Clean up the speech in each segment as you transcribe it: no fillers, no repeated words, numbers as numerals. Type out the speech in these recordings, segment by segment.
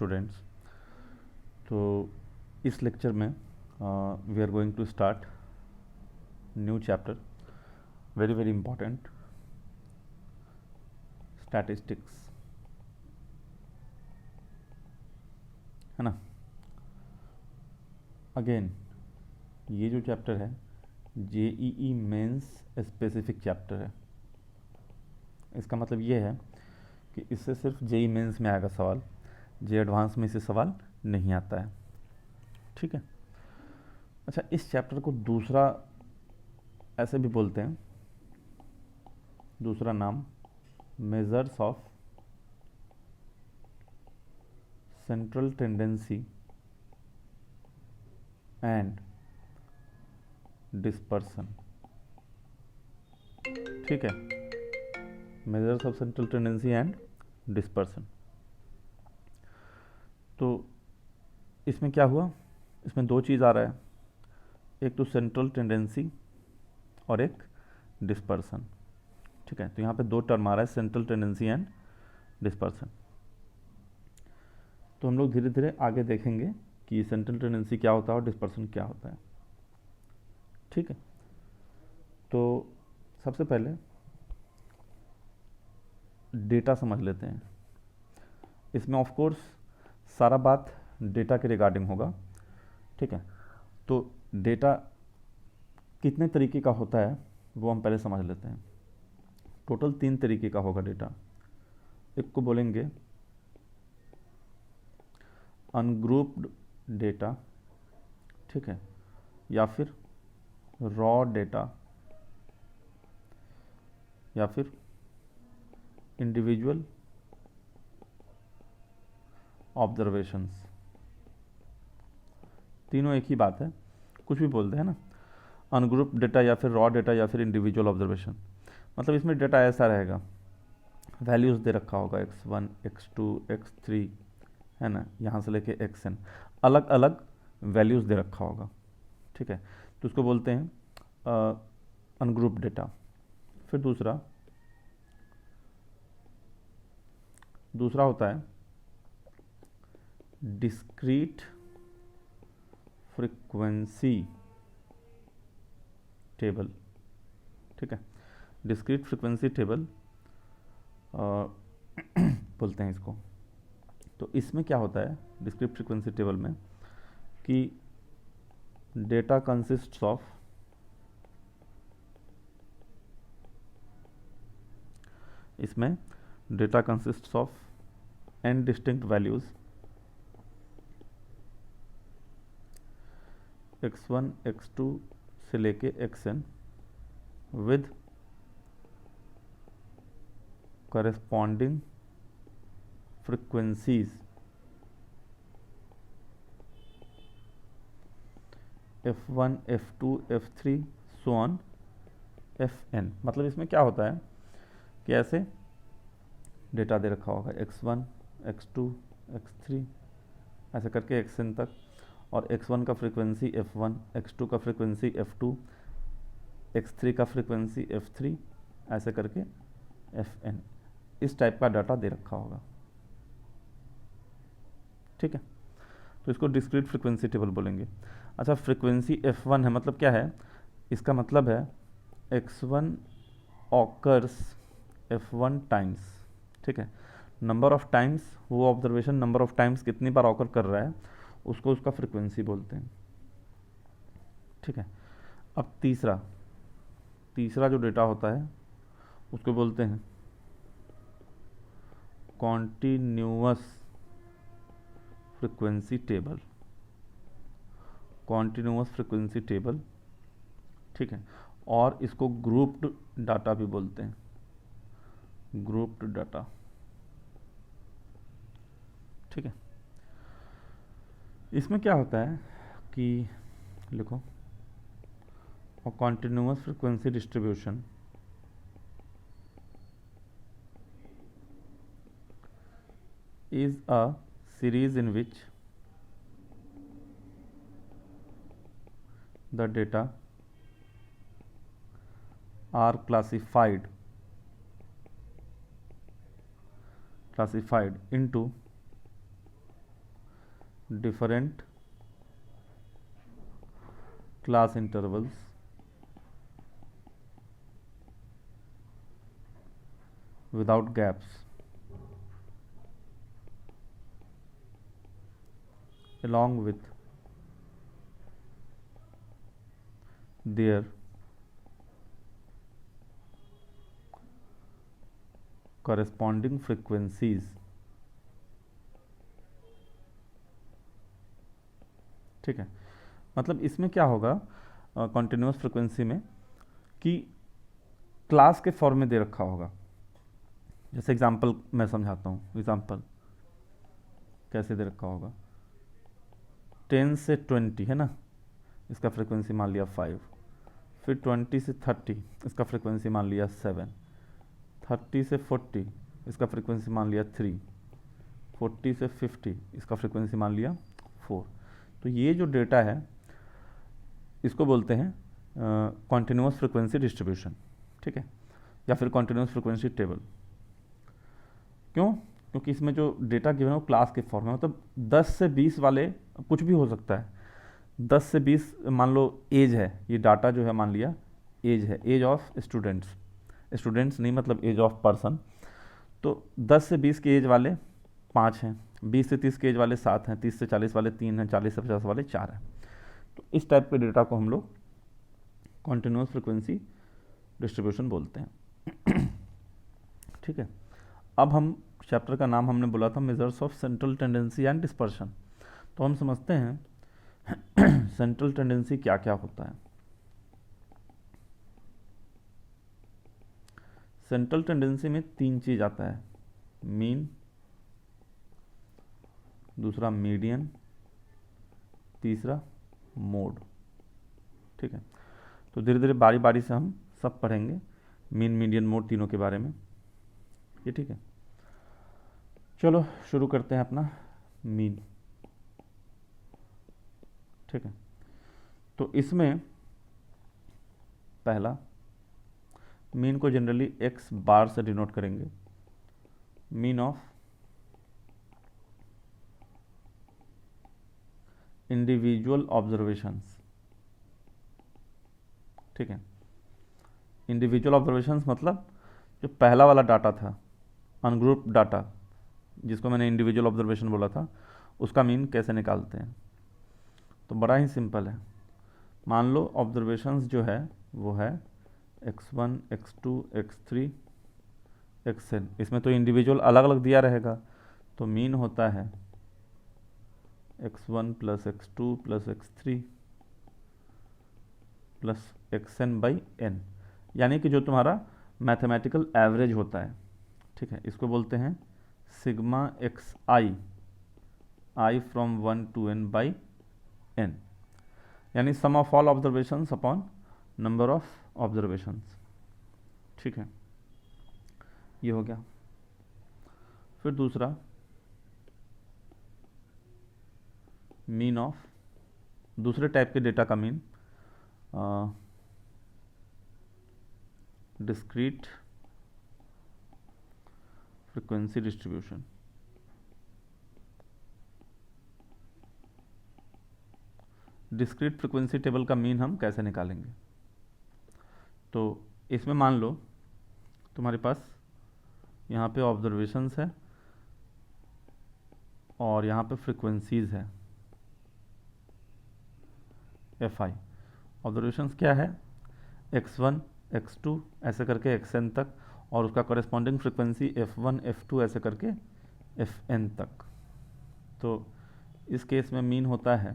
Students. तो इस lecture में we are going to start new chapter, very very important, statistics, है ना। अगेन ये जो चैप्टर है जेईई मेंस स्पेसिफिक चैप्टर है। इसका मतलब ये है कि इससे सिर्फ जेई मेंस में आएगा सवाल, जे एडवांस में से सवाल नहीं आता है, ठीक है। अच्छा, इस चैप्टर को दूसरा ऐसे भी बोलते हैं, दूसरा नाम measures of central tendency and dispersion, ठीक है। Measures of central tendency and dispersion. तो इसमें क्या हुआ, इसमें दो चीज़ आ रहा है, एक तो सेंट्रल टेंडेंसी और एक डिस्पर्सन, ठीक है। तो यहाँ पे दो टर्म आ रहा है, सेंट्रल टेंडेंसी एंड डिस्पर्सन। तो हम लोग धीरे धीरे आगे देखेंगे कि सेंट्रल टेंडेंसी क्या होता है और डिस्पर्सन क्या होता है, ठीक है। तो सबसे पहले डेटा समझ लेते हैं। इसमें ऑफ कोर्स सारा बात डेटा के रिगार्डिंग होगा, ठीक है। तो डेटा कितने तरीके का होता है वो हम पहले समझ लेते हैं। टोटल 3 तरीके का होगा डेटा। एक को बोलेंगे अनग्रुप्ड डेटा, ठीक है, या फिर रॉ डेटा, या फिर इंडिविजुअल ऑब्जर्वेशंस। तीनों एक ही बात है, कुछ भी बोलते हैं ना, अनग्रुप डेटा या फिर रॉ डेटा या फिर इंडिविजुअल ऑब्जर्वेशन। मतलब इसमें डेटा ऐसा रहेगा, वैल्यूज़ दे रखा होगा x1 x2 x3, है ना, यहाँ से लेके xn, अलग अलग वैल्यूज़ दे रखा होगा, ठीक है। तो उसको बोलते हैं अनग्रुप डेटा। फिर दूसरा होता है डिस्क्रीट फ्रीक्वेंसी टेबल, ठीक है। डिस्क्रीट फ्रीक्वेंसी टेबल बोलते हैं इसको। तो इसमें क्या होता है डिस्क्रीट फ्रीक्वेंसी टेबल में कि डेटा कंसिस्ट्स ऑफ इसमें data consists of n distinct values x1 x2 से लेके xn with corresponding frequencies f1 f2 f3 so on fn। मतलब इसमें क्या होता है कि ऐसे डेटा दे रखा होगा x1 x2 x3 ऐसे करके xn तक, और x1 का फ्रीक्वेंसी f1, x2 का फ्रीक्वेंसी f2, x3 का फ्रीक्वेंसी f3, ऐसे करके fn। इस टाइप का डाटा दे रखा होगा, ठीक है। तो इसको डिस्क्रीट फ्रीक्वेंसी टेबल बोलेंगे। अच्छा, फ्रीक्वेंसी f1 है, मतलब क्या है, इसका मतलब है x1 ऑकर्स f1 टाइम्स, ठीक है। नंबर ऑफ टाइम्स, वो ऑब्जर्वेशन नंबर ऑफ टाइम्स कितनी बार ऑकर कर रहा है उसको उसका फ्रीक्वेंसी बोलते हैं, ठीक है। अब तीसरा जो डेटा होता है उसको बोलते हैं continuous frequency table, continuous frequency table, ठीक है। और इसको ग्रुप्ड डाटा भी बोलते हैं, ग्रुप्ड डाटा, ठीक है। इसमें क्या होता है कि लिखो, और continuous frequency distribution is a series in which the data are classified into different class intervals without gaps along with their corresponding frequencies। ठीक है, मतलब इसमें क्या होगा कॉन्टिन्यूस फ्रिक्वेंसी में कि क्लास के फॉर्म में दे रखा होगा। जैसे एग्जांपल मैं समझाता हूँ, एग्जांपल कैसे दे रखा होगा। 10 से 20 है ना, इसका फ्रिक्वेंसी मान लिया 5, फिर 20 से 30 इसका फ्रिक्वेंसी मान लिया 7, 30 से 40 इसका फ्रिक्वेंसी मान लिया 3, 40 से 50 इसका फ्रिक्वेंसी मान लिया 4। तो ये जो डेटा है इसको बोलते हैं कॉन्टिन्यूस फ्रिक्वेंसी डिस्ट्रीब्यूशन। ठीक है, या फिर कॉन्टिन्यूस फ्रिक्वेंसी टेबल। क्यों? क्योंकि इसमें जो डेटा गिवन है वो क्लास के फॉर्म में, मतलब 10 से 20 वाले कुछ भी हो सकता है। 10 से 20 मान लो एज है, ये डाटा जो है मान लिया एज है, एज ऑफ स्टूडेंट्स, स्टूडेंट्स नहीं मतलब एज ऑफ पर्सन। तो 10 से 20 के एज वाले 5 हैं, 20 से 30 के एज वाले 7 हैं, 30 से 40 वाले 3 हैं, 40 से 50 वाले 4 हैं। तो इस टाइप के डेटा को हम लोग कॉन्टिन्यूस फ्रिक्वेंसी डिस्ट्रीब्यूशन बोलते हैं। ठीक है, अब हम चैप्टर का नाम हमने बोला था measures of central tendency and dispersion. तो हम समझते हैं सेंट्रल टेंडेंसी क्या क्या होता है। सेंट्रल टेंडेंसी में 3 चीज आता है, मीन, दूसरा मीडियन, तीसरा मोड। ठीक है, तो धीरे धीरे बारी बारी से हम सब पढ़ेंगे मीन, मीडियन, मोड तीनों के बारे में। ये ठीक है, चलो शुरू करते हैं अपना मीन। ठीक है, तो इसमें पहला मीन को जनरली एक्स बार से डिनोट करेंगे, मीन ऑफ इंडिविजुअल ऑब्जर्वेशंस। ठीक है, इंडिविजुअल ऑब्जर्वेशंस मतलब जो पहला वाला डाटा था, अनग्रुप डाटा, जिसको मैंने इंडिविजुअल ऑब्जर्वेशन बोला था, उसका मीन कैसे निकालते हैं। तो बड़ा ही सिंपल है। मान लो ऑब्जर्वेशंस जो है वो है x1, x2, x3, xn। इसमें तो इंडिविजुअल अलग अलग दिया रहेगा, तो मीन होता है x1 plus x2 plus x3 plus xn by n, यानी कि जो तुम्हारा मैथमेटिकल एवरेज होता है। ठीक है, इसको बोलते हैं sigma x I from 1 to n by n, यानी sum of all observations upon number of observations. ठीक है, ये हो गया। फिर दूसरा मीन ऑफ दूसरे टाइप के डेटा का mean discrete frequency distribution. Discrete frequency table का मीन हम कैसे निकालेंगे। तो इसमें मान लो तुम्हारे पास यहाँ पे ऑब्जर्वेशंस है और यहाँ पे फ्रीक्वेंसीज है एफ आई। ऑब्जर्वेशंस क्या है, x1, x2 ऐसे करके xn तक, और उसका कॉरेस्पॉन्डिंग फ्रीक्वेंसी f1, f2 ऐसे करके fn तक। तो इस केस में मीन होता है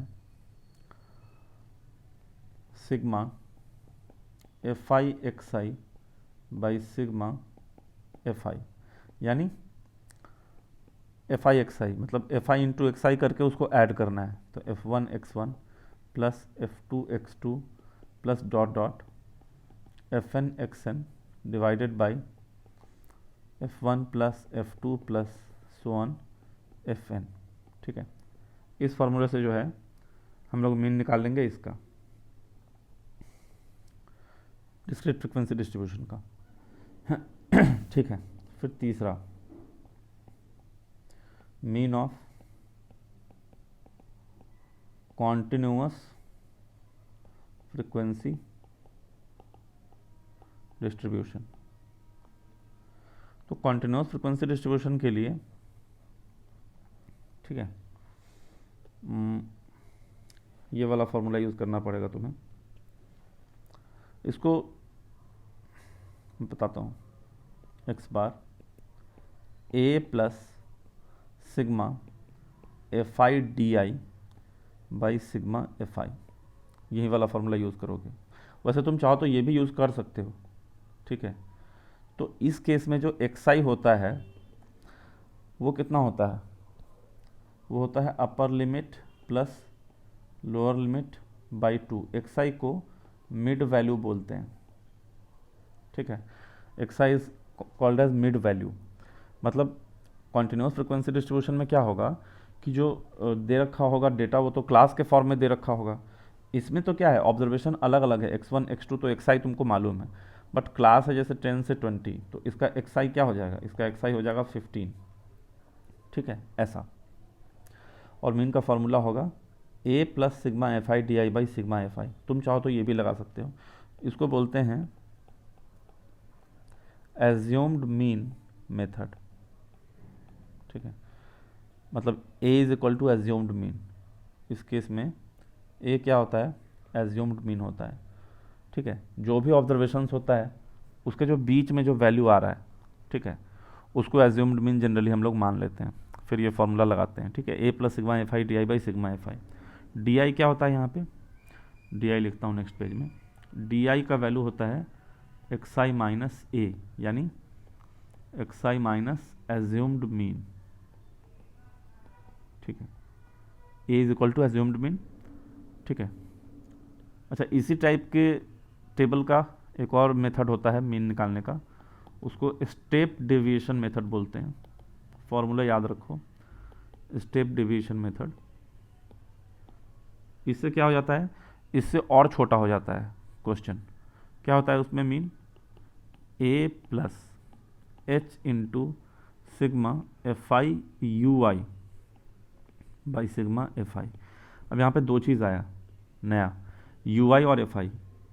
sigma F i x i by sigma F i, यानी एफ आई एक्स आई मतलब f i into x i करके उसको ऐड करना है। तो f one x one plus f two x two plus dot dot f n x n divided by f one plus f two plus so on f n. ठीक है, इस फॉर्मूले से जो है हम लोग मीन निकाल लेंगे इसका, डिस्क्रीट फ्रीक्वेंसी डिस्ट्रीब्यूशन का। ठीक है, फिर तीसरा mean of continuous frequency distribution. तो कॉन्टिन्यूअस फ्रीक्वेंसी डिस्ट्रीब्यूशन के लिए, ठीक है, ये वाला फॉर्मूला यूज़ करना पड़ेगा तुम्हें। इसको मैं बताता हूँ, x bar A plus sigma F I D I by sigma F I, यही वाला फॉर्मूला यूज़ करोगे। वैसे तुम चाहो तो ये भी यूज़ कर सकते हो, ठीक है। तो इस केस में जो एक्स आई होता है वो कितना होता है, वो होता है upper limit plus lower limit by 2। X I को मिड वैल्यू बोलते हैं, ठीक है। X I is called as mid value. मतलब कॉन्टिन्यूस फ्रिक्वेंसी डिस्ट्रीब्यूशन में क्या होगा कि जो दे रखा होगा डेटा वो तो क्लास के फॉर्म में दे रखा होगा। इसमें तो क्या है, ऑब्जर्वेशन अलग अलग है, x1 x2 तो एक्स आई तुमको मालूम है, बट क्लास है जैसे 10 से 20, तो इसका एक्स आई क्या हो जाएगा, इसका एक्स आई हो जाएगा 15, ठीक है, ऐसा। और मीन का फॉर्मूला होगा a plus sigma F I D I by sigma F I. तुम चाहो तो ये भी लगा सकते हो। इसको बोलते हैं एज्यूम्ड मीन मेथड, ठीक है। मतलब a is equal to assumed mean. इस केस में a क्या होता है, एज्यूम्ड मीन होता है, ठीक है। जो भी ऑब्जर्वेशंस होता है उसके जो बीच में जो वैल्यू आ रहा है, ठीक है, उसको एज्यूम्ड मीन जनरली हम लोग मान लेते हैं। फिर ये फॉर्मूला लगाते हैं, ठीक है, a plus sigma F I D I by sigma F I. D I क्या होता है, यहाँ पे डी आई लिखता हूँ नेक्स्ट पेज में। डी आई का वैल्यू होता है एक्स आई माइनस ए, यानी X I minus assumed mean, ठीक है। A is equal to assumed mean, ठीक है। अच्छा, इसी टाइप के टेबल का एक और मेथड होता है मीन निकालने का, उसको स्टेप डेविएशन मेथड बोलते हैं। फॉर्मूला याद रखो, स्टेप डेविएशन मेथड। इससे क्या हो जाता है, इससे और छोटा हो जाता है क्वेश्चन। क्या होता है उसमें, mean A plus H into sigma F I you I by sigma F I. अब यहाँ पे दो चीज़ आया नया, यू आई और एफ आई।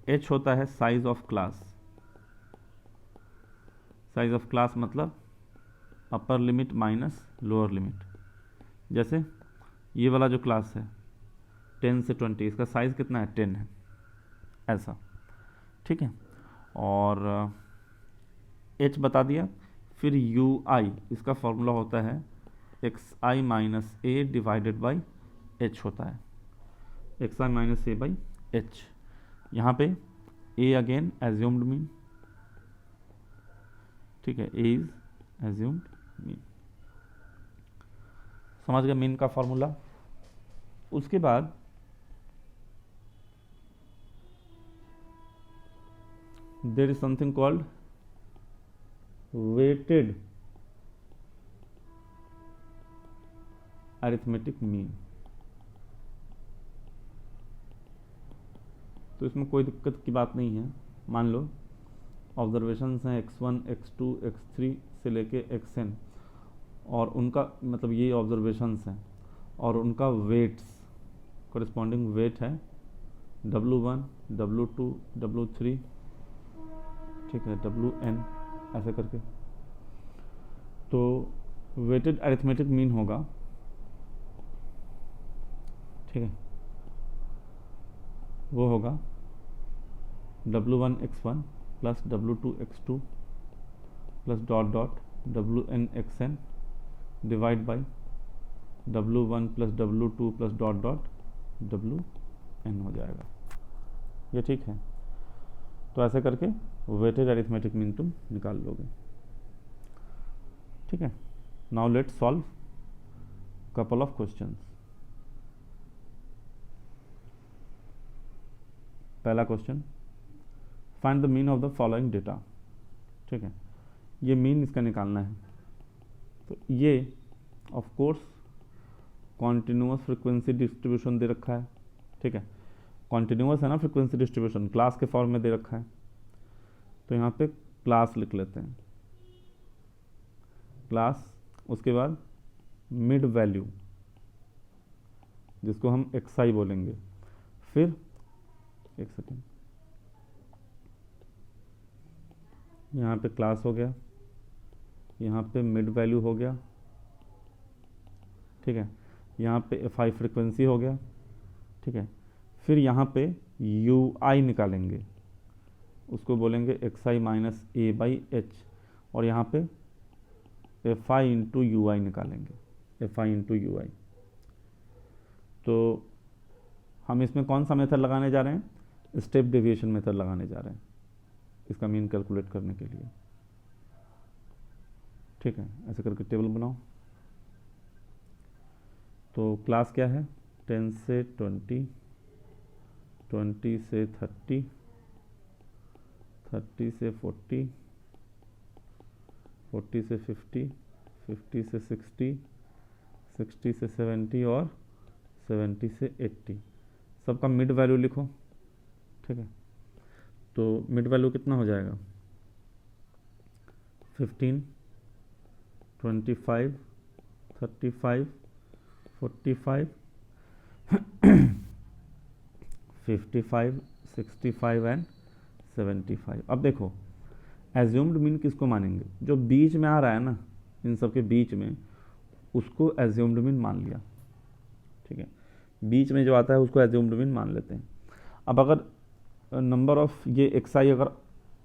एच होता है size of class, size of class मतलब upper limit minus lower limit. जैसे ये वाला जो क्लास है 10 से 20, इसका साइज़ कितना है, 10 है, ऐसा, ठीक है। और h बता दिया। फिर यू आई, इसका फॉर्मूला होता है X I minus A divided by H होता है, X I minus A by H. यहाँ पे a अगेन एज्यूम्ड मीन, ठीक है, a इज एज्यूम्ड मीन। समझ गए मीन का फॉर्मूला। उसके बाद there is something called weighted arithmetic mean. तो इसमें कोई दिक्कत की बात नहीं है। मान लो ऑब्जर्वेशंस हैं x1 x2 x3 से लेके xn, और उनका मतलब ये ऑब्जर्वेशंस हैं और उनका वेट्स, कॉरेस्पॉन्डिंग वेट है w1 w2 w3, ठीक है, wn, ऐसे करके। तो वेटेड अरिथमेटिक मीन होगा, ठीक है, वो होगा w1 x1 plus w2 x2 plus dot dot wn xn divide by w1 plus w2 plus dot dot wn हो जाएगा। ये ठीक है। तो ऐसे करके वेटेड अरिथमेटिक मीन तुम निकाल लोगे, ठीक है। Now let's solve couple of questions. पहला question, find the mean of the following data, ठीक है। ये मीन इसका निकालना है। तो ये of course continuous frequency distribution दे रखा है, ठीक है। कॉन्टिन्यूअस है ना फ्रीक्वेंसी डिस्ट्रीब्यूशन, क्लास के फॉर्म में दे रखा है। तो यहाँ पे क्लास लिख लेते हैं, क्लास, उसके बाद मिड वैल्यू, जिसको हम xi बोलेंगे। फिर एक सेकेंड, यहाँ पे क्लास हो गया, यहाँ पे मिड वैल्यू हो गया, ठीक है, यहाँ पे fi फ्रिक्वेंसी हो गया, ठीक है। फिर यहाँ पे ui निकालेंगे, उसको बोलेंगे xi minus A by H, और यहाँ पे fi इंटू यू आई निकालेंगे, fi इंटू यू आई। तो हम इसमें कौन सा मेथड लगाने जा रहे हैं? स्टेप डेविएशन मेथड लगाने जा रहे हैं इसका मीन कैलकुलेट करने के लिए, ठीक है। ऐसे करके टेबल बनाओ। तो क्लास क्या है? 10 से 20, 20 से 30, 30 से 40, 40 से 50, 50 से 60, 60 से 70 और 70 से 80। सबका मिड वैल्यू लिखो, ठीक है। तो मिड वैल्यू कितना हो जाएगा? 15, 25, 35, 45, 55, 65 एंड 75। अब देखो एज्यूम्ड मीन किसको मानेंगे? जो बीच में आ रहा है ना, इन सब के बीच में, उसको एज्यूम्ड मीन मान लिया, ठीक है। बीच में जो आता है उसको एज्यूम्ड मीन मान लेते हैं। अब अगर नंबर ऑफ ये xi अगर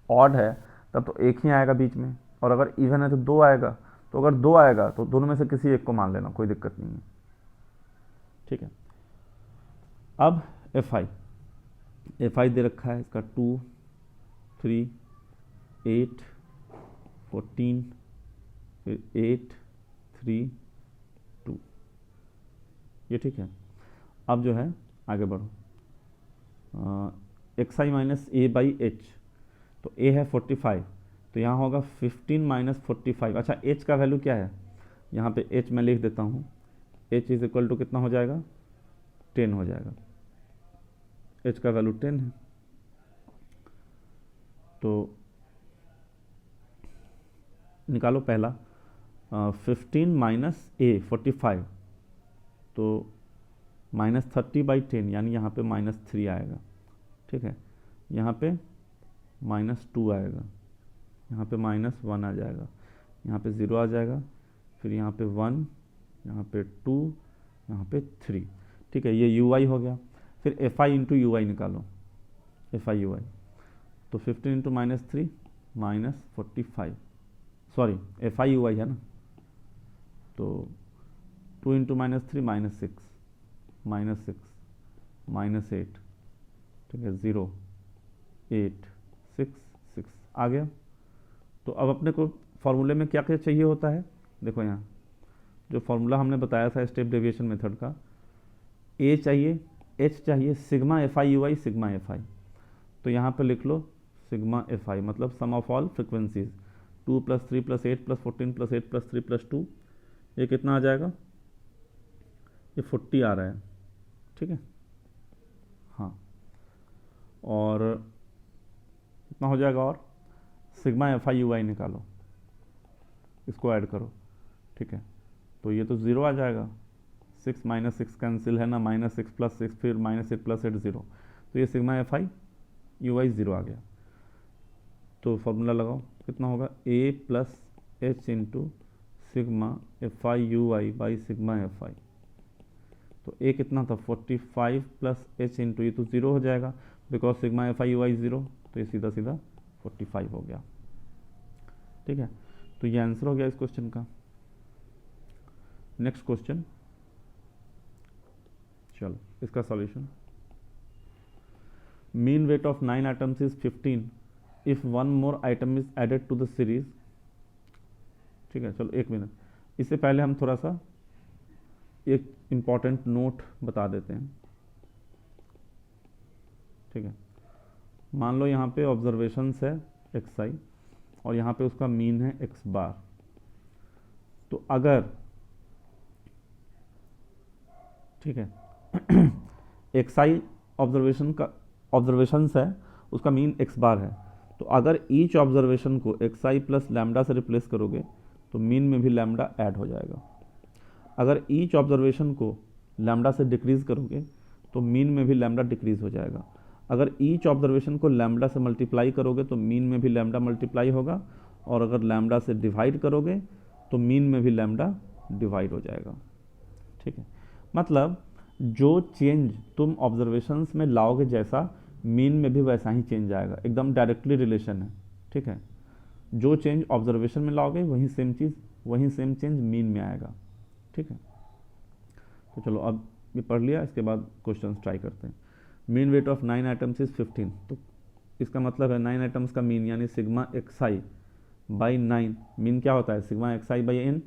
ऑड है तब तो एक ही आएगा बीच में, और अगर इवन है तो दो आएगा। तो अगर दो आएगा तो दोनों में से किसी एक को मान लेना, कोई दिक्कत नहीं है, ठीक है। अब fi दे रखा है इसका 2, 3, 8, 14, फिर 8, 3, 2, ये ठीक है। अब जो है आगे बढ़ो, xi minus A by H, तो a है 45, तो यहाँ होगा 15 माइनस 45। अच्छा h का वैल्यू क्या है? यहाँ पे h मैं लिख देता हूँ, h इज इक्वल टू कितना हो जाएगा? 10 हो जाएगा। h का वैल्यू 10 है, तो निकालो पहला 15 माइनस ए 45, तो माइनस 30/10, यानी यहाँ पे -3 आएगा, ठीक है। यहाँ पे -2 आएगा, यहाँ पे -1 आ जाएगा, यहाँ पे 0 आ जाएगा, फिर यहाँ पे 1, यहाँ पे 2, यहाँ पे 3, ठीक है। ये ui हो गया। फिर fi इंटू यू आई निकालो, fi यू आई, तो 15 इंटू -3 -45, सॉरी fi यू आई है ना, तो 2 इंटू -3 -6, -6, -8, ठीक है, 0, 8, 6, 6 आ गया। तो अब अपने को फॉर्मूले में क्या क्या चाहिए होता है? देखो यहाँ जो फॉर्मूला हमने बताया था स्टेप डेविएशन मेथड का, ए चाहिए, एच चाहिए, sigma fi you I, sigma fi। तो यहाँ पे लिख लो सिग्मा fi, मतलब सम ऑफ ऑल फ्रिक्वेंसीज, 2 + 3 + 8 + 14 + 8 + 3 + 2, ये कितना आ जाएगा? ये 40 आ रहा है, ठीक है, हाँ। और कितना हो जाएगा? और सिग्मा fi यू आई निकालो, इसको ऐड करो, ठीक है। तो ये तो 0 आ जाएगा, 6 - 6 कैंसिल है ना, -6 + 6, फिर -8 + 8 0, तो ये सिग्मा fi यू आई 0 आ गया। तो फॉर्मूला लगाओ, कितना होगा? a + h into sigma fi you I by sigma fi। तो a कितना था? 45 + h इंटू, ये तो 0 हो जाएगा बिकॉज सिग्मा fi यू आई 0, तो ये सीधा सीधा 45 हो गया, ठीक है। तो ये आंसर हो गया इस क्वेश्चन का। नेक्स्ट क्वेश्चन, चलो इसका solution. Mean weight of 9 items is 15 if 1 more item is added to the series, ठीक है। चलो एक मिनट, इससे पहले हम थोड़ा सा एक इम्पॉर्टेंट नोट बता देते हैं, ठीक है। मान लो यहाँ पे ऑब्जर्वेशंस है xi और यहाँ पे उसका मीन है x बार। तो अगर, ठीक है, xi ऑब्जर्वेशंस है, उसका मीन x बार है, तो अगर ईच ऑब्जर्वेशन को xi + लैम्डा से रिप्लेस करोगे तो मीन में भी लैम्डा ऐड हो जाएगा। अगर ईच ऑब्जर्वेशन को लैम्डा से डिक्रीज़ करोगे तो मीन में भी लैम्डा डिक्रीज़ हो जाएगा। अगर ईच ऑब्जर्वेशन को लैम्डा से मल्टीप्लाई करोगे तो मीन में भी लैम्डा मल्टीप्लाई होगा, और अगर लैम्डा से डिवाइड करोगे तो मीन में भी लैम्डा डिवाइड हो जाएगा। ठीक है, मतलब जो चेंज तुम ऑब्जर्वेशंस में लाओगे जैसा मीन में भी वैसा ही चेंज आएगा, एकदम डायरेक्टली रिलेशन है। ठीक है, जो चेंज ऑब्जर्वेशन में लाओगे वही सेम चीज़, वही सेम चेंज मीन में आएगा। ठीक है, तो चलो अब ये पढ़ लिया, इसके बाद क्वेश्चन ट्राई करते हैं। Mean weight of 9 items is 15, तो इसका मतलब है 9 आइटम्स का मीन यानी sigma x i by 9, mean क्या होता है sigma x i by n,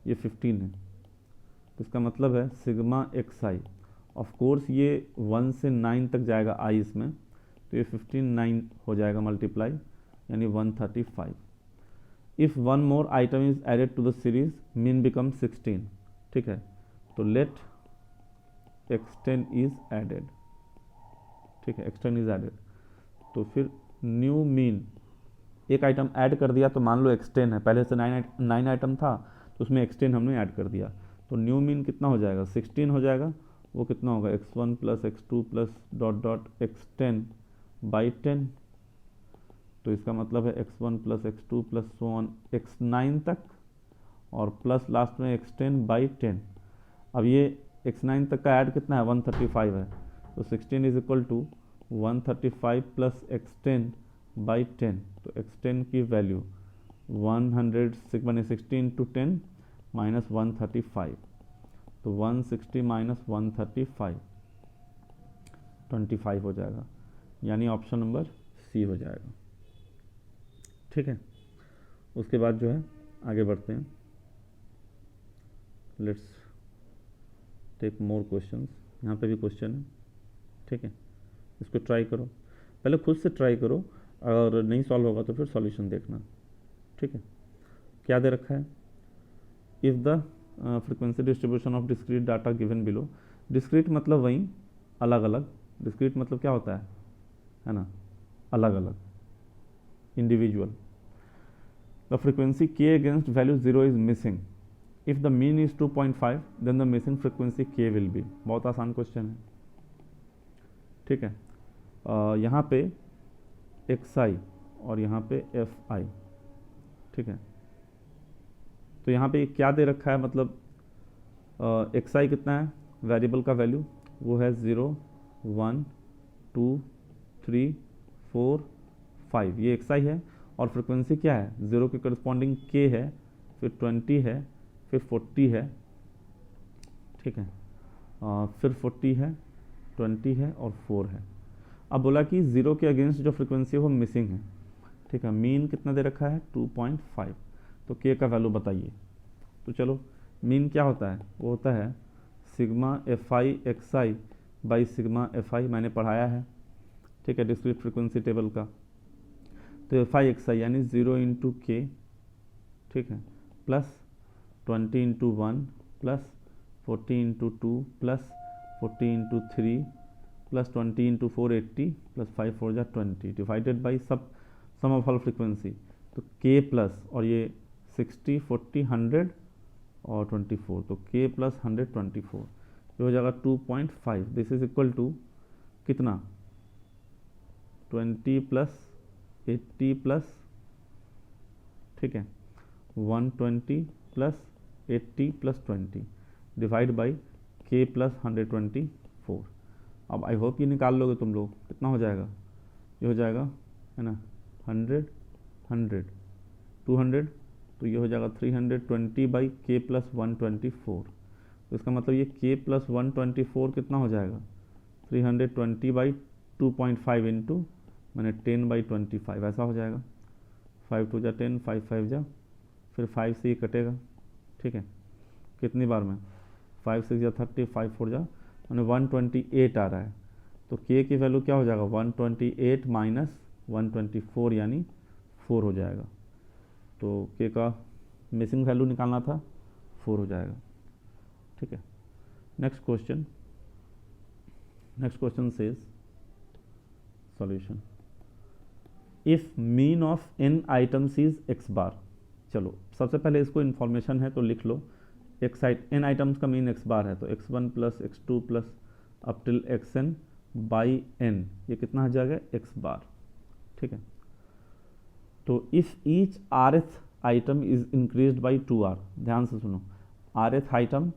ये 15 है। तो इसका मतलब है sigma x i, of course ये 1 से 9 तक जाएगा आई इसमें, तो ये 15 9 हो जाएगा मल्टीप्लाई, यानी 135। If one more item is added to the series mean become 16। ठीक है, तो लेट x10 इज एडेड। ठीक है, x10 इज एडेड, तो फिर न्यू मीन, एक आइटम ऐड कर दिया तो मान लो x10 है, पहले से 9 आइटम था तो उसमें x10 हमने ऐड कर दिया, तो न्यू मीन कितना हो जाएगा 16 हो जाएगा। वो कितना होगा x1 plus x2 plus dot dot x10 by 10, तो इसका मतलब है x1 plus x2 plus so on x9 तक, और प्लस लास्ट में x10 बाई 10। अब ये x9 तक का ऐड कितना है 135 है, तो 16 is equal to 135 plus x10 by 10, तो x10 की वैल्यू 100 बने 16 टू 10 माइनस 135, तो 160 माइनस 135 25 हो जाएगा, यानी ऑप्शन नंबर सी हो जाएगा। ठीक है, उसके बाद जो है आगे बढ़ते हैं, लेट्स टेक मोर क्वेश्चंस। यहाँ पे भी क्वेश्चन है। ठीक है, इसको ट्राई करो, पहले खुद से ट्राई करो, और नहीं सॉल्व होगा तो फिर सॉल्यूशन देखना। ठीक है, क्या दे रखा है, if the frequency distribution of discrete data given below. Discrete मतलब वही अलग अलग, डिस्क्रीट मतलब क्या होता है ना, अलग अलग, individual. The frequency k against value 0 is missing, if the mean is 2.5 then the missing frequency k will be. बहुत आसान क्वेश्चन है। ठीक है, यहाँ पे xi और यहाँ पे fi। ठीक है, तो यहाँ पे क्या दे रखा है, मतलब xi कितना है, वेरिएबल का वैल्यू वो है 0 1 2 3 4 5, ये xi है, और फ्रिक्वेंसी क्या है 0 के करस्पॉन्डिंग k है, फिर 20 है, फिर 40 है। ठीक है, फिर 40 है, 20 है और 4 है। अब बोला कि 0 के अगेंस्ट जो फ्रिक्वेंसी है वो मिसिंग है। ठीक है, मीन कितना दे रखा है 2.5, तो k का वैल्यू बताइए। तो चलो, मीन क्या होता है, वो होता है sigma fi xi by sigma fi, मैंने पढ़ाया है। ठीक है, डिस्क्रीट फ्रिक्वेंसी टेबल का, तो fi xi यानी 0 इंटू के, ठीक है, plus 20 into 1 plus 40 into 2 plus 40 into 3 plus 20 into 4 80 plus 5 4 जा 20 डिवाइडेड बाई सब सम ऑफ ऑल फ्रिक्वेंसी, तो k प्लस और ये 60 40 100 और 24, तो k प्लस 124, ये हो जाएगा 2.5। दिस इज इक्वल टू कितना 20 प्लस 80 प्लस, ठीक है, 120 plus 80 plus 20 divide by k plus 124। अब आई होप ये निकाल लोगे तुम लोग, कितना हो जाएगा, ये हो जाएगा है ना 100 100 200, तो ये हो जाएगा 320 बाई k प्लस 124। तो इसका मतलब ये k प्लस 124 कितना हो जाएगा 320 बाई 2.5 इंटू मैंने 10 बाई 25, ऐसा हो जाएगा। 5 2 जा 10, 5 5 जा, फिर 5 से ये कटेगा। ठीक है, कितनी बार में 5 6 जा 30, 5 4 जा मैंने 128 आ रहा है, तो k की वैल्यू क्या हो जाएगा 128 माइनस 124 यानी 4 हो जाएगा। तो k का मिसिंग वैल्यू निकालना था, 4 हो जाएगा। ठीक है, next question says solution, if mean of n items is x बार। चलो सबसे पहले इसको इन्फॉर्मेशन है तो लिख लो, एक्स एन आइटम्स का मीन एक्स बार है, तो x1 plus x2 plus up till xn by n, ये कितना आ जाएगा x बार। ठीक है, तो if each rth item is increase by 2r, ध्यान से सुनो, rth आइटम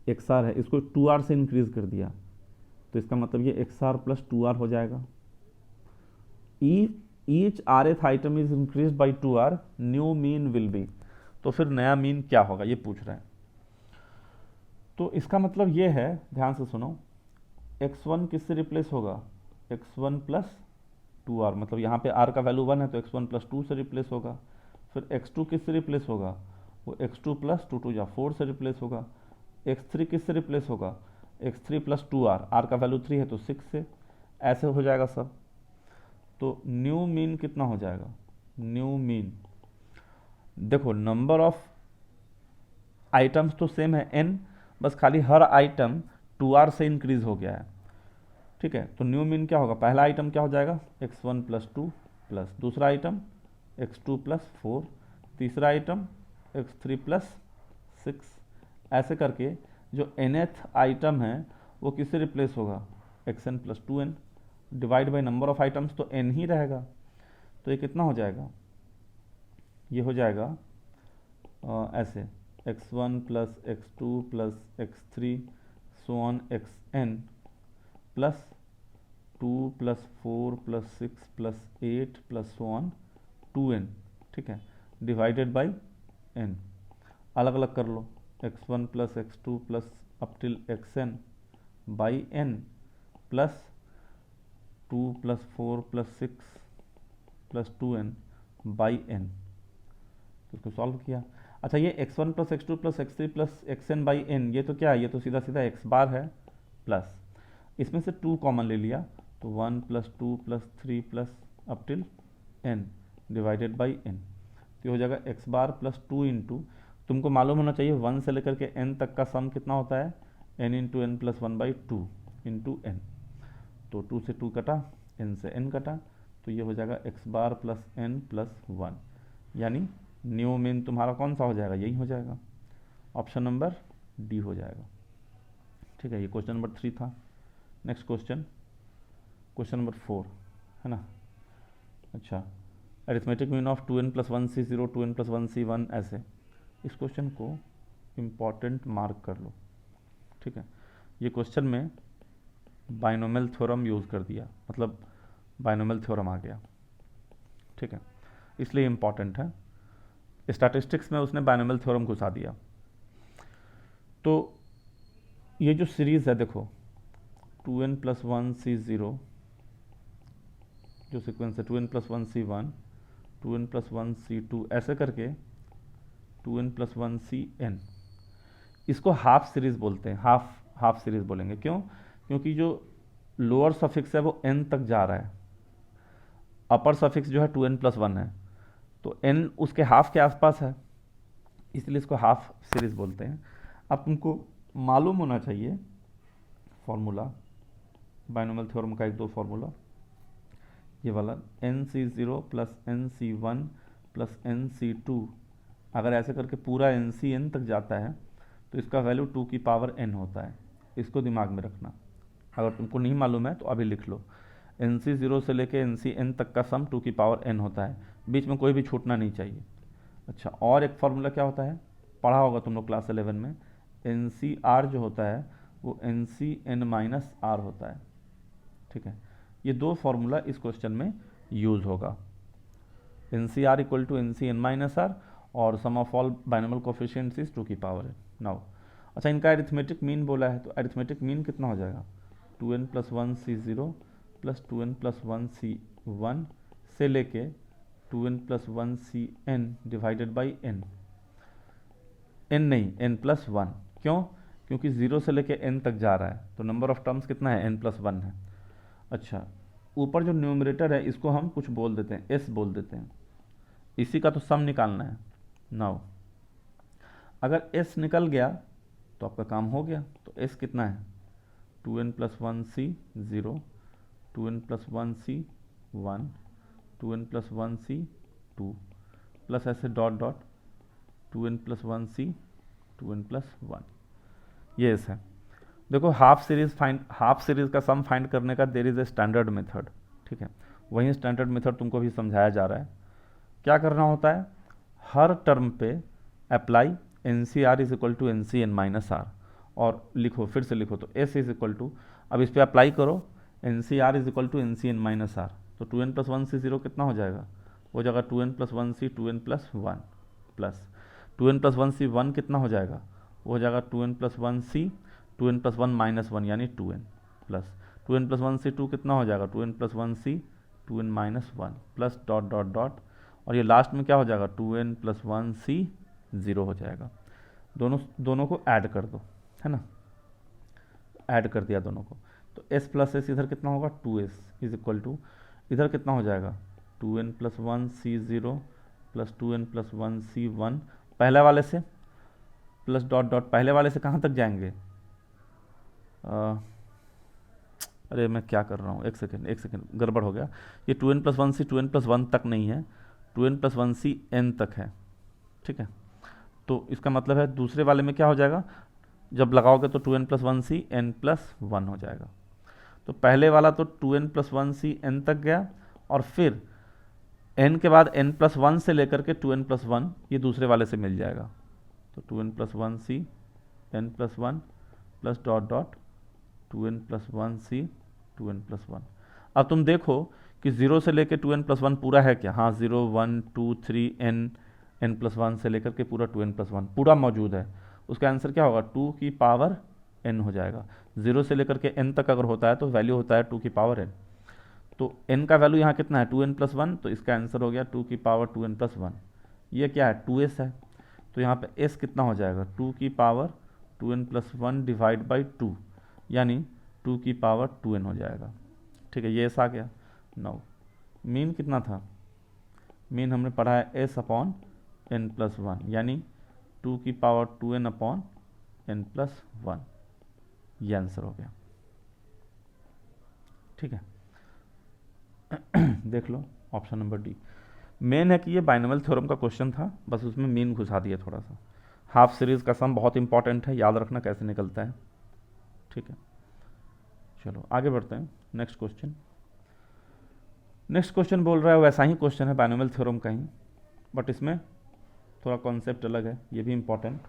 xr है, इसको 2r से इंक्रीज कर दिया, तो इसका मतलब ये xr प्लस 2r हो जाएगा। Each rth item is increase by 2r, new mean will be, तो फिर नया मीन क्या होगा ये पूछ रहे हैं। तो इसका मतलब ये है, ध्यान से सुनो, x1 किससे रिप्लेस होगा, x1 प्लस 2r, मतलब यहाँ पे r का वैल्यू 1 है तो x1 प्लस 2 से रिप्लेस होगा। फिर x2 किससे रिप्लेस होगा, वो x2 प्लस 2 2 या 4 से रिप्लेस होगा। x3 किससे रिप्लेस होगा, x3 प्लस 2r, r का वैल्यू 3 है तो 6 से, ऐसे हो जाएगा सब। तो न्यू मीन कितना हो जाएगा, न्यू मीन, देखो नंबर ऑफ आइटम्स तो सेम है n, बस खाली हर आइटम 2r से इंक्रीज हो गया है। ठीक है, तो न्यू मीन क्या होगा, पहला आइटम क्या हो जाएगा x1 प्लस 2 प्लस दूसरा आइटम x2 प्लस 4, तीसरा आइटम x3 प्लस 6, ऐसे करके जो nth आइटम है वो किससे रिप्लेस होगा, xn plus 2n, divide by number of items तो n ही रहेगा, तो ये कितना हो जाएगा, ये हो जाएगा ऐसे x1 plus x2 plus x3 so on xn plus 2 plus 4 plus 6 plus 8 plus so on 2n, ठीक है, डिवाइडेड बाई n, अलग अलग कर लो, x1 plus x2 plus up till xn by n plus 2 plus 4 plus 6 plus 2n by n, इसको solve किया। अच्छा, ये x1 plus x2 plus x3 plus xn by n, ये तो क्या है, ये तो सीधा सीधा x बार है, प्लस इसमें से 2 कॉमन ले लिया तो 1 plus 2 plus 3 plus up till n divided by n, तो हो जाएगा x बार प्लस 2 इंटू, तुमको मालूम होना चाहिए 1 से लेकर के n तक का सम कितना होता है, n into n plus 1 by 2 into n, तो 2 से 2 कटा, n से n कटा, तो ये हो जाएगा x बार प्लस n प्लस 1, यानी न्यू मीन तुम्हारा कौन सा हो जाएगा, यही हो जाएगा, ऑप्शन नंबर डी हो जाएगा। ठीक है, ये क्वेश्चन नंबर 3 था। नेक्स्ट क्वेश्चन, क्वेश्चन नंबर 4 है ना। अच्छा, arithmetic mean of 2n plus 1c0 2n plus 1c1, ऐसे इस क्वेश्चन को इम्पॉर्टेंट मार्क कर लो। ठीक है, ये क्वेश्चन में बाइनोमियल थ्योरम यूज़ कर दिया, मतलब बाइनोमियल थ्योरम आ गया। ठीक है, इसलिए इम्पॉर्टेंट है, स्टैटिस्टिक्स में उसने बाइनोमियल थ्योरम घुसा दिया। तो ये जो सीरीज है देखो, 2n प्लस 1c0 जो सीक्वेंस है, 2n plus 1c1 2n plus 1c2, ऐसे करके 2n प्लस 1cn, इसको हाफ सीरीज बोलते हैं, हाफ सीरीज बोलेंगे, क्यों, क्योंकि जो लोअर सफिक्स है वो n तक जा रहा है, अपर सफिक्स जो है 2n प्लस 1 है, तो n उसके हाफ के आसपास है, इसलिए इसको हाफ सीरीज बोलते हैं। अब तुमको मालूम होना चाहिए फॉर्मूला, बाइनोमियल थ्योरम का 1-2 फॉर्मूला, ये वाला nc0 plus nc1 plus nc2, अगर ऐसे करके पूरा ncn तक जाता है तो इसका वैल्यू 2 की पावर n होता है, इसको दिमाग में रखना। अगर तुमको नहीं मालूम है तो अभी लिख लो, nc0 से लेके ncn तक का सम 2 की पावर n होता है, बीच में कोई भी छूटना नहीं चाहिए। अच्छा, और एक फार्मूला क्या होता है, पढ़ा होगा तुम लोग क्लास 11 में, ncr जो होता है वो ncn माइनस r होता है। ठीक है, ये 2 फार्मूला इस क्वेश्चन में यूज होगा, ncr equal to ncn minus r और sum of all binomial coefficients is 2 की पावर n। नाउ अच्छा, इनका अरिथमेटिक मीन बोला है, तो अरिथमेटिक मीन कितना हो जाएगा, 2n plus 1c0 plus 2n plus 1c1 से लेके 2n plus 1cn divided by n, n नहीं n प्लस 1, क्यों, क्योंकि 0 से लेके n तक जा रहा है, तो नंबर ऑफ टर्म्स कितना है, n प्लस 1 है। अच्छा, ऊपर जो न्यूमरेटर है इसको हम कुछ बोल देते हैं, s बोल देते हैं, इसी का तो सम निकालना है। नाउ अगर s निकल गया तो आपका काम हो गया, तो s कितना है, 2n plus 1c0 2n plus 1c1 2n plus 1c2 plus ऐसे dot dot 2n plus 1c2 2n+1, ये एस है। देखो हाफ सीरीज का सम फाइंड करने का there is a standard method, ठीक है, वही स्टैंडर्ड मेथड तुमको भी समझाया जा रहा है। क्या करना होता है, हर टर्म पे apply n C r is equal to n C n minus r, और लिखो, फिर से लिखो, तो एस इज इक्वल टू, अब इस पर अप्लाई करो n C r is equal to n C n minus r, तो 2n+1 से 0 कितना हो जाएगा, वो जाएगा 2n+1 सी 2n+1 प्लस 2n+1 सी 1 कितना हो जाएगा, वो हो जाएगा 2n+1 सी 2n+1 -1 यानी 2n प्लस 2n+1 सी 2 कितना हो जाएगा 2n+1 सी 2n -1 plus dot dot dot, और ये लास्ट में क्या हो जाएगा 2n+1 सी 0 हो जाएगा। दोनों को ऐड कर दो, है ना, ऐड कर दिया दोनों को, तो s प्लस एस इधर कितना होगा 2s इज इक्वल टू, इधर कितना हो जाएगा 2n+1 सी 0 प्लस 2n+1 सी 1, पहले वाले से प्लस डॉट डॉट, पहले वाले से कहाँ तक जाएंगे, अरे मैं क्या कर रहा हूँ, एक सेकेंड गड़बड़ हो गया, ये 2n+1 सी 2n+1 तक नहीं है, 2n+1 सी n तक है, ठीक है, तो इसका मतलब है दूसरे वाले में क्या हो जाएगा, जब लगाओगे तो 2n+1 सी n+1 हो जाएगा। तो पहले वाला तो 2n+1 सी n तक गया, और फिर n के बाद n+1 से लेकर के 2n+1 ये दूसरे वाले से मिल जाएगा, तो 2n+1 सी n+1 plus dot dot 2n+1 सी 2n+1। अब तुम देखो कि 0 से लेकर 2n+1 पूरा है क्या, हाँ 0 1 2 3 n+1 से लेकर के पूरा 2n+1 पूरा मौजूद है, उसका आंसर क्या होगा 2 की पावर n हो जाएगा। 0 से लेकर के n तक अगर होता है तो वैल्यू होता है 2 की पावर n, तो n का वैल्यू यहाँ कितना है 2n+1, तो इसका आंसर हो गया 2 की पावर 2n+1। ये क्या है 2s है, तो यहाँ पे s कितना हो जाएगा 2 की पावर 2n+1 डिवाइड बाई 2, यानी 2 की पावर 2n हो जाएगा, ठीक है, ये s आ गया। नाउ मीन कितना था, मीन हमने पढ़ा है s/n+1 यानी 2 की पावर 2n/n+1, ये आंसर हो गया, ठीक है। देख लो ऑप्शन नंबर डी मेन है कि ये बाइनोमियल थ्योरम का क्वेश्चन था, बस उसमें मीन घुसा दिया थोड़ा सा। हाफ सीरीज का सम बहुत इंपॉर्टेंट है, याद रखना कैसे निकलता है, ठीक है। चलो आगे बढ़ते हैं, नेक्स्ट क्वेश्चन बोल रहा है वैसा ही क्वेश्चन है बाइनोमियल थ्योरम का ही, बट इसमें थोड़ा कॉन्सेप्ट अलग है, ये भी important.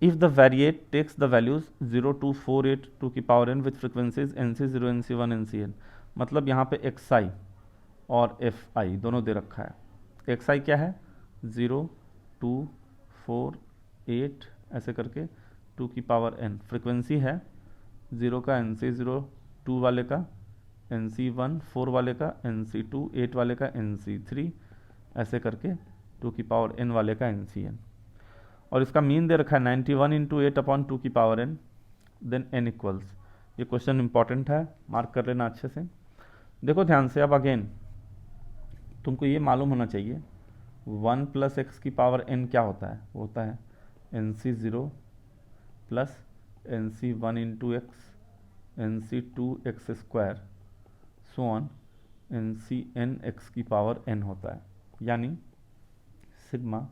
If the variate takes the values 0 to 48 2 की power n with frequencies nc0 nc1 ncn, मतलब यहाँ पे xi और fi दोनों दे रखा है। xi क्या है 0 2 4 8 ऐसे करके 2 की पावर n, फ्रिक्वेंसी है 0 का nc0, 2 वाले का nc1, 4 वाले का nc2, 8 वाले का nc3, ऐसे करके 2 की पावर n वाले का ncn, और इसका मीन दे रखा है 91 इंटू 8/2 की power n, then n equals. ये क्वेश्चन इंपॉर्टेंट है, मार्क कर लेना अच्छे से। देखो ध्यान से, अब अगेन तुमको ये मालूम होना चाहिए 1 प्लस एक्स की पावर n क्या होता है, वो होता है nc0 plus nc1 into x nc2 x square so on ncn x की पावर n होता है, यानी सिग्मा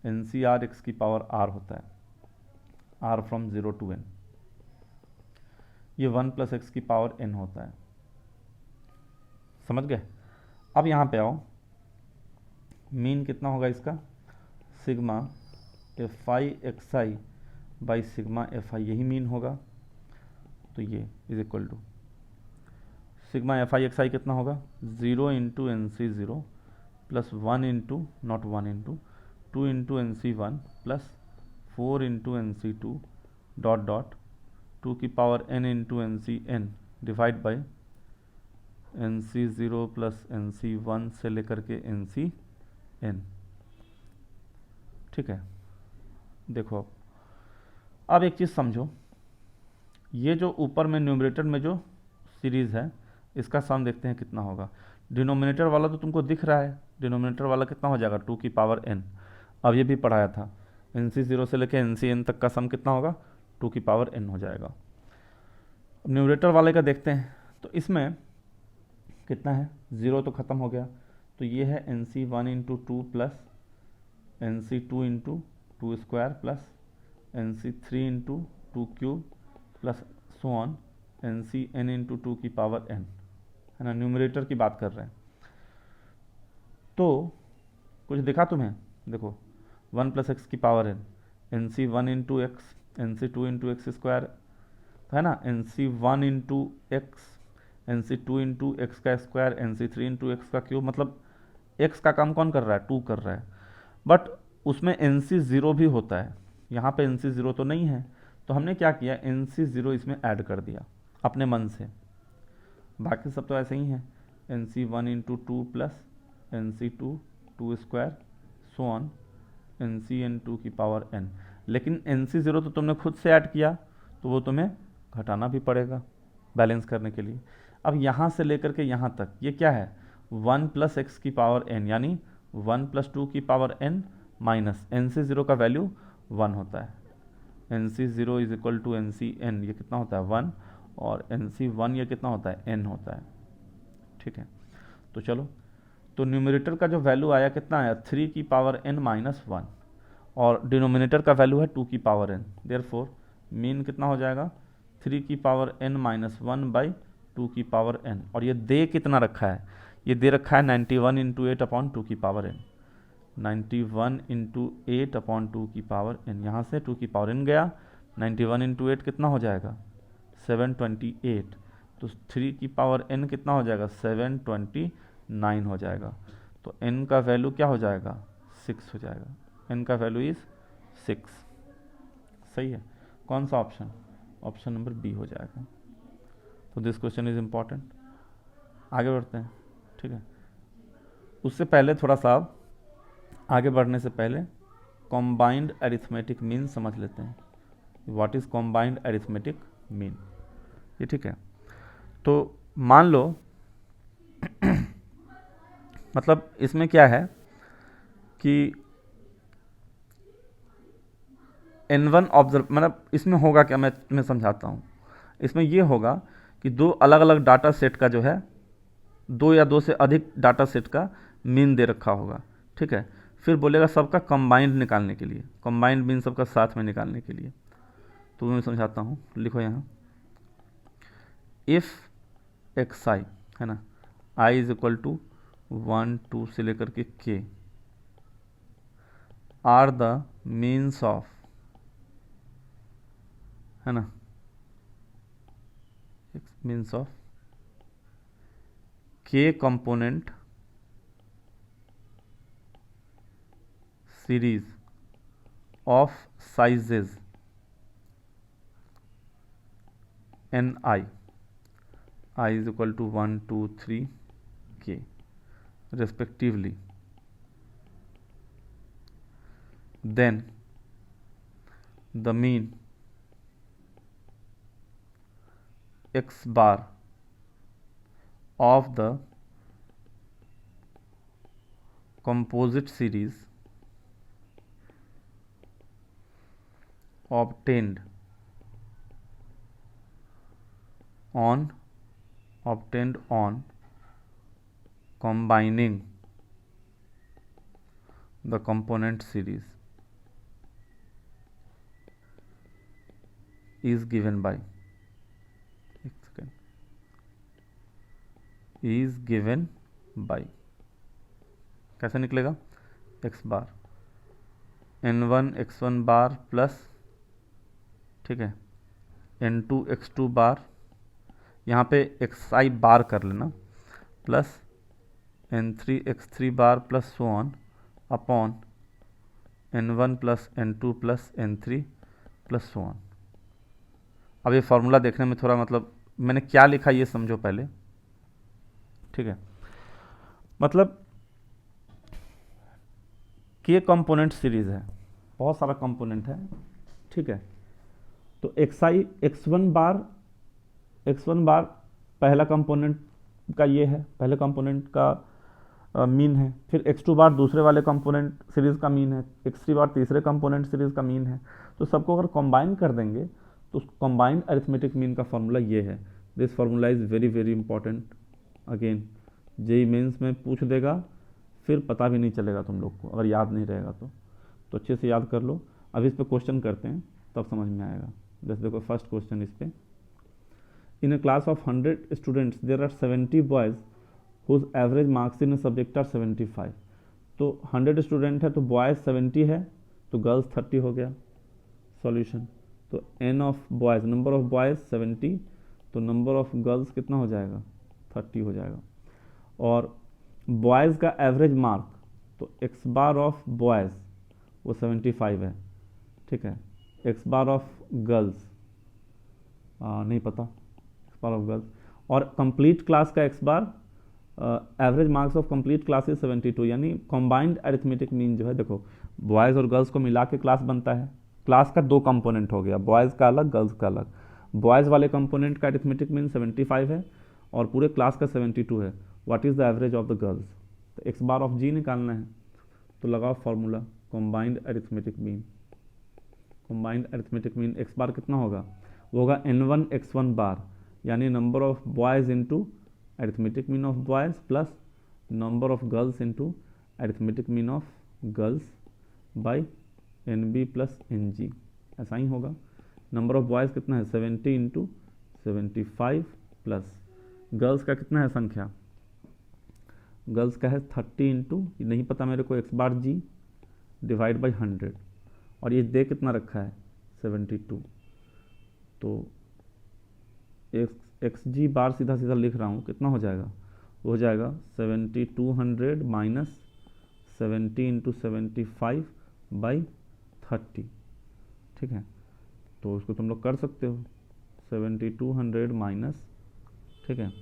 NCR एक्स की पावर r होता है, r फ्रॉम 0 to n, ये 1 प्लस एक्स की पावर n होता है, समझ गए। अब यहाँ पे आओ, मीन कितना होगा इसका sigma fi xi by sigma fi, यही मीन होगा, तो ये is equal to sigma fi xi कितना होगा 0 into nc0 plus 1 into not 1 into 2 into nc1 plus 4 into nc2 dot dot 2 की power n into ncn divide by nc0 plus nc1 से लेकर के ncn, ठीक है। देखो अब एक चीज़ समझो, ये जो ऊपर में न्यूमरेटर में जो सीरीज़ है इसका सम देखते हैं कितना होगा। डिनोमिनेटर वाला तो तुमको दिख रहा है, डिनोमिनेटर वाला कितना हो जाएगा 2 की पावर n, अब ये भी पढ़ाया था nc0 से लेकर ncn तक का सम कितना होगा 2 की पावर n हो जाएगा। अब न्यूमरेटर वाले का देखते हैं, तो इसमें कितना है 0 तो ख़त्म हो गया, तो ये है nc1 into 2 plus nc2 into 2 square plus NC3 into 2 cube plus so on NCn into 2 की पावर n, है ना, न्यूमरेटर की बात कर रहे हैं। तो कुछ दिखा तुम्हें, देखो 1 प्लस एक्स की power n, NC1 into x, NC2 into x square, है ना, NC1 into x, NC2 into x का स्क्वायर, NC3 इंटू एक्स का क्यूब, मतलब एक्स का काम कौन कर रहा है, 2 कर रहा है। बट उसमें NC0 भी होता है, यहाँ पे NC0 तो नहीं है, तो हमने क्या किया, NC0 इसमें ऐड कर दिया अपने मन से, बाकी सब तो ऐसे ही हैं। NC1 into 2 plus NC2 2 square so on NCn2 की पावर n, लेकिन NC0 तो तुमने खुद से ऐड किया, तो वो तुम्हें घटाना भी पड़ेगा बैलेंस करने के लिए। अब यहाँ से लेकर के यहाँ तक ये क्या है, 1 प्लस एक्स की पावर n, यानी 1 प्लस 2 की पावर n माइनस NC0 का वैल्यू 1 होता है। NC0 is equal to NCn, ये कितना होता है 1, और NC1 ये कितना होता है n होता है। ठीक है, तो चलो, तो न्यूमरेटर का जो वैल्यू आया कितना आया, 3 की पावर n माइनस 1, और डिनोमिनेटर का वैल्यू है 2 की पावर n, देयरफॉर मीन कितना हो जाएगा 3 की पावर n माइनस 1 बाई 2 की पावर n, और ये दे कितना रखा है, ये दे रखा है 91 इंटू 8 अपॉन 2 की पावर n, 91 इंटू 8 अपॉन 2 की पावर n, यहाँ से 2 की पावर n गया, 91 इंटू 8 कितना हो जाएगा 728, तो 3 की पावर n कितना हो जाएगा 729 हो जाएगा, तो n का वैल्यू क्या हो जाएगा 6 हो जाएगा, n का वैल्यू इज 6। सही है, कौन सा ऑप्शन, ऑप्शन नंबर बी हो जाएगा। तो दिस क्वेश्चन इज इम्पॉर्टेंट, आगे बढ़ते हैं। ठीक है, उससे पहले थोड़ा सा आगे बढ़ने से पहले कॉम्बाइंड अरिथमेटिक मीन समझ लेते हैं। What is combined arithmetic mean, ये ठीक है। तो मान लो मतलब इसमें क्या है कि N1 ऑब्जर्व, मतलब इसमें होगा क्या, मैं तुम्हें समझाता हूँ। इसमें ये होगा कि दो अलग अलग डाटा सेट का जो है, दो या दो से अधिक डाटा सेट का मीन दे रखा होगा। ठीक है, फिर बोलेगा सबका कंबाइंड निकालने के लिए, कंबाइंड मीन सबका साथ में निकालने के लिए। तो मैं समझाता हूँ, लिखो यहाँ, इफ़ एक्स आई, है ना, आई इज इक्वल टू 1 2 से लेकर के k are the means of, है ना, means of k component series of sizes n I is equal to 1 2 3 k respectively, then the mean x bar of the composite series obtained on combining the component series is given by, एक second, is given by, कैसे निकलेगा, x बार n1 x1 bar plus, ठीक है, n2 x2 बार, यहाँ पे xi बार कर लेना, plus n3 x3 bar plus so on upon n1 plus n2 plus n3 plus so on. अब ये फार्मूला देखने में थोड़ा, मतलब मैंने क्या लिखा ये समझो पहले। ठीक है, मतलब के कंपोनेंट सीरीज है, बहुत सारा कंपोनेंट है। ठीक है, तो x1 बार पहला कंपोनेंट का ये है, पहले कंपोनेंट का मीन है, फिर x2 बार दूसरे वाले कंपोनेंट सीरीज का मीन है, x3 बार तीसरे कंपोनेंट सीरीज का मीन है। तो सबको अगर कंबाइन कर देंगे तो कंबाइंड अरिथमेटिक मीन का फॉर्मूला ये है। This formula is very very important, again JEE Mains में पूछ देगा, फिर पता भी नहीं चलेगा तुम लोग को अगर याद नहीं रहेगा तो अच्छे से याद कर लो। अब इस पर क्वेश्चन करते हैं। तब समझ में आएगा। जैसे देखो फर्स्ट क्वेश्चन इस पे, in a class of 100 students there are 70 boys whose average marks in a subject are 75। तो 100 स्टूडेंट है तो बॉयज़ 70 है तो गर्ल्स 30 हो गया। सॉल्यूशन, तो n of boys, number of boys 70, तो नंबर ऑफ गर्ल्स कितना हो जाएगा 30 हो जाएगा। और बॉयज़ का एवरेज मार्क, तो एक्स बार ऑफ बॉयज़ वो 75 है, ठीक है। एक्स बार ऑफ गर्ल्स नहीं पता, एक्स बार ऑफ गर्ल्स। और कंप्लीट क्लास का x bar, average marks of complete class is 72, यानी कॉम्बाइंड अरिथमेटिक मीन जो है, देखो बॉयज़ और गर्ल्स को मिला के क्लास बनता है। क्लास का दो कंपोनेंट हो गया, बॉयज़ का अलग गर्ल्स का अलग। बॉयज़ वाले कंपोनेंट का अरिथमेटिक मीन 75 है और पूरे क्लास का 72 है। What is the average of the girls, तो एक्स बार ऑफ जी निकालना है, तो लगाओ formula combined arithmetic mean. Combined arithmetic mean X bar कितना होगा, वो होगा n1 x1 बार, यानी number of boys into arithmetic mean of boys plus number of girls into arithmetic mean of girls by NB plus NG, ऐसा ही होगा। Number of boys कितना है 70 into 75 plus girls का कितना है संख्या, गर्ल्स का है 30 इंटू, नहीं पता मेरे को, x bar g divide by 100, और ये दे कितना रखा है 72, तो एक्स जी बार सीधा सीधा लिख रहा हूँ, कितना हो जाएगा, वो हो जाएगा 7200 माइनस 70 इंटू 75 बाई 30, ठीक है। तो उसको तुम लोग कर सकते हो, 7200 माइनस, ठीक है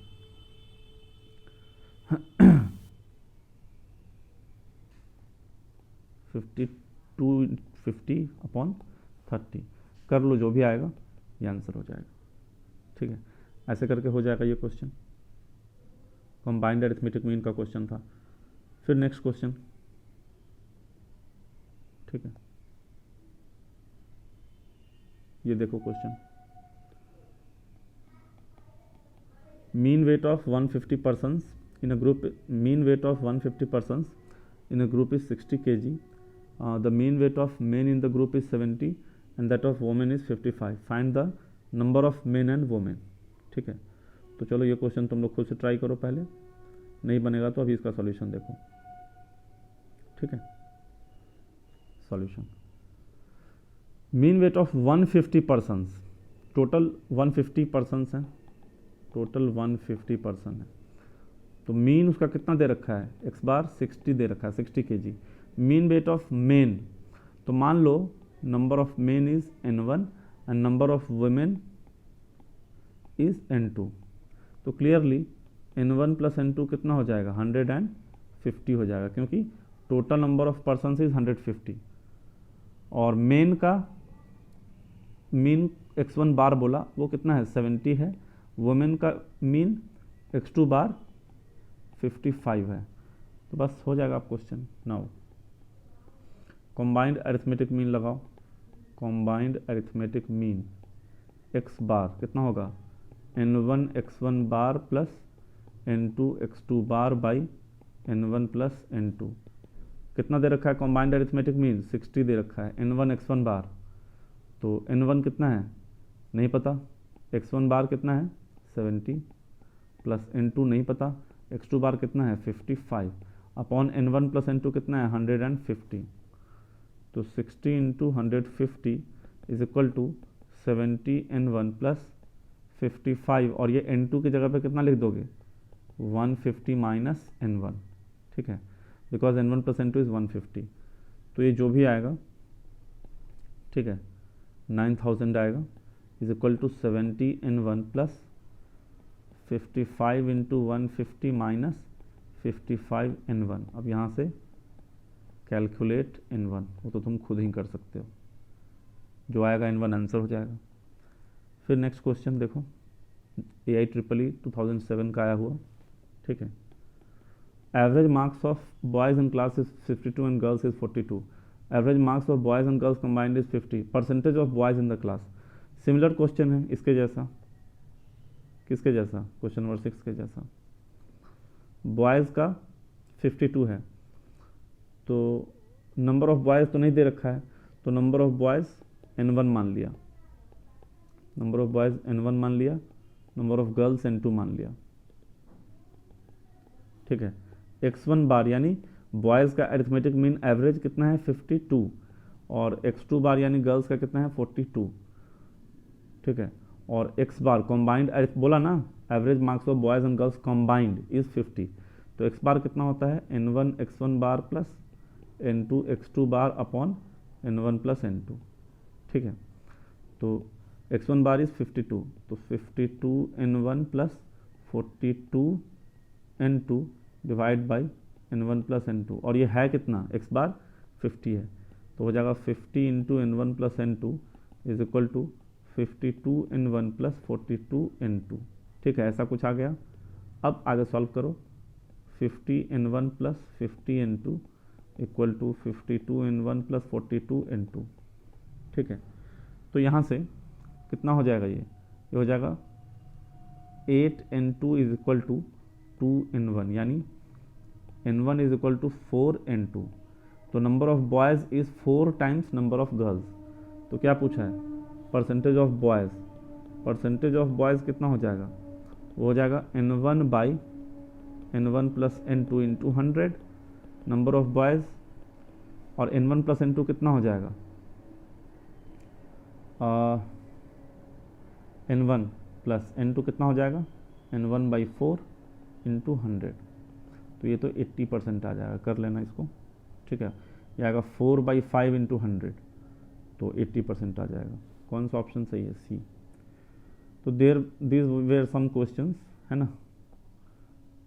50 अपॉन 30 कर लो, जो भी आएगा ये आंसर हो जाएगा, ठीक है। ऐसे करके हो जाएगा ये क्वेश्चन, कंबाइंड अरिथमेटिक मीन का क्वेश्चन था। फिर नेक्स्ट क्वेश्चन, ठीक है, ये देखो question, mean weight of 150 persons in a group, mean weight of 150 persons in a group is 60 kg. The mean weight of men in the group is 70 and that of women is 55. Find the number of men and women, ठीक है। तो चलो ये question तुम लोग खुद से try करो, पहले नहीं बनेगा तो अभी इसका सॉल्यूशन देखो, ठीक है। Solution, mean weight of 150 persons, total 150 persons हैं, टोटल 150 पर्सन है, तो मीन उसका कितना दे रखा है, एक्स बार 60 दे रखा है, 60 kg। Mean weight of men, तो मान लो number of men is n1 and number of women is n2, तो क्लियरली n1 प्लस n2 कितना हो जाएगा 150 हो जाएगा, क्योंकि total number of person is 150 और मेन का मीन x1 बार बोला वो कितना है 70 है, वुमेन का मीन x2 बार 55 है, तो बस हो जाएगा आप question. Now combined arithmetic mean लगाओ, combined arithmetic mean X bar कितना होगा n1 x1 bar plus n2 x2 bar by n1 plus n2, कितना दे रखा है कॉम्बाइंड अरिथमेटिक मीन 60 दे रखा है, n1 x1 बार, तो n1 कितना है नहीं पता, x1 बार कितना है 70 प्लस n2 नहीं पता, x2 बार कितना है 55 अपॉन n1 प्लस n2 कितना है 150, तो 60 into 150 is equal to 70 n1 plus 55, और ये n2 की जगह पे कितना लिख दोगे 150 माइनस n1, ठीक है, because n1 plus n2 is 150, तो ये जो भी आएगा, ठीक है 9000 आएगा, is equal to 70 n1 plus 55 into 150 minus 55 n1। अब यहाँ से कैलकुलेट n1, वो तो तुम खुद ही कर सकते हो, जो आएगा n1 आंसर हो जाएगा। फिर नेक्स्ट क्वेश्चन देखो, AIEEE 2007 का आया हुआ, ठीक है। Average marks of boys in class is 52 and girls is 42, average marks of boys and girls combined is 50, percentage of boys in the class. Similar question है इसके जैसा, किसके जैसा, क्वेश्चन नंबर 6 के जैसा। बॉयज़ का 52 है, तो नंबर ऑफ बॉयज़ तो नहीं दे रखा है, तो नंबर ऑफ बॉयज़ N1 मान लिया, नंबर ऑफ बॉयज़ N1 मान लिया, नंबर ऑफ गर्ल्स N2 मान लिया, ठीक है। x1 बार यानी बॉयज़ का अरिथमेटिक मीन एवरेज कितना है 52, और x2 बार यानी गर्ल्स का कितना है 42, ठीक है। और x बार कॉम्बाइंड बोला ना, average marks of boys and girls combined is 50, तो x बार कितना होता है N1 x1 bar plus N2 x2 bar upon N1 plus N2, ठीक है। तो x1 बार इज़ 52, तो 52 N1 plus 42 N2 divide by N1 plus N2, और ये है कितना x बार 50 है, तो हो जाएगा 50 into N1 plus N2 is equal to 52 N1 plus 42 N2, ठीक है। ऐसा कुछ आ गया। अब आगे सॉल्व करो, 50 N1 plus 50 N2 equal to 52 N1 plus 42 N2, ठीक है। तो यहाँ से कितना हो जाएगा, ये हो जाएगा 8 N2 is equal to 2 N1, यानी N1 is equal to 4 N2, तो number of boys is 4 times number of girls. तो क्या पूछा है, percentage of boys, percentage of boys कितना हो जाएगा, वो हो जाएगा N1 by N1 plus N2 into 100, number of boys, और N1 प्लस N2 कितना हो जाएगा, N1 प्लस N2 कितना हो जाएगा N1 बाई 4 इंटू 100, तो ये तो 80% आ जाएगा, कर लेना इसको, ठीक है। ये आएगा 4/5 इंटू 100, तो 80% आ जाएगा। कौन सा ऑप्शन सही है, सी। तो दिस वेर सम क्वेश्चंस, है ना,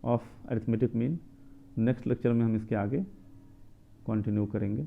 of arithmetic mean. Next lecture में हम इसके आगे कंटिन्यू करेंगे।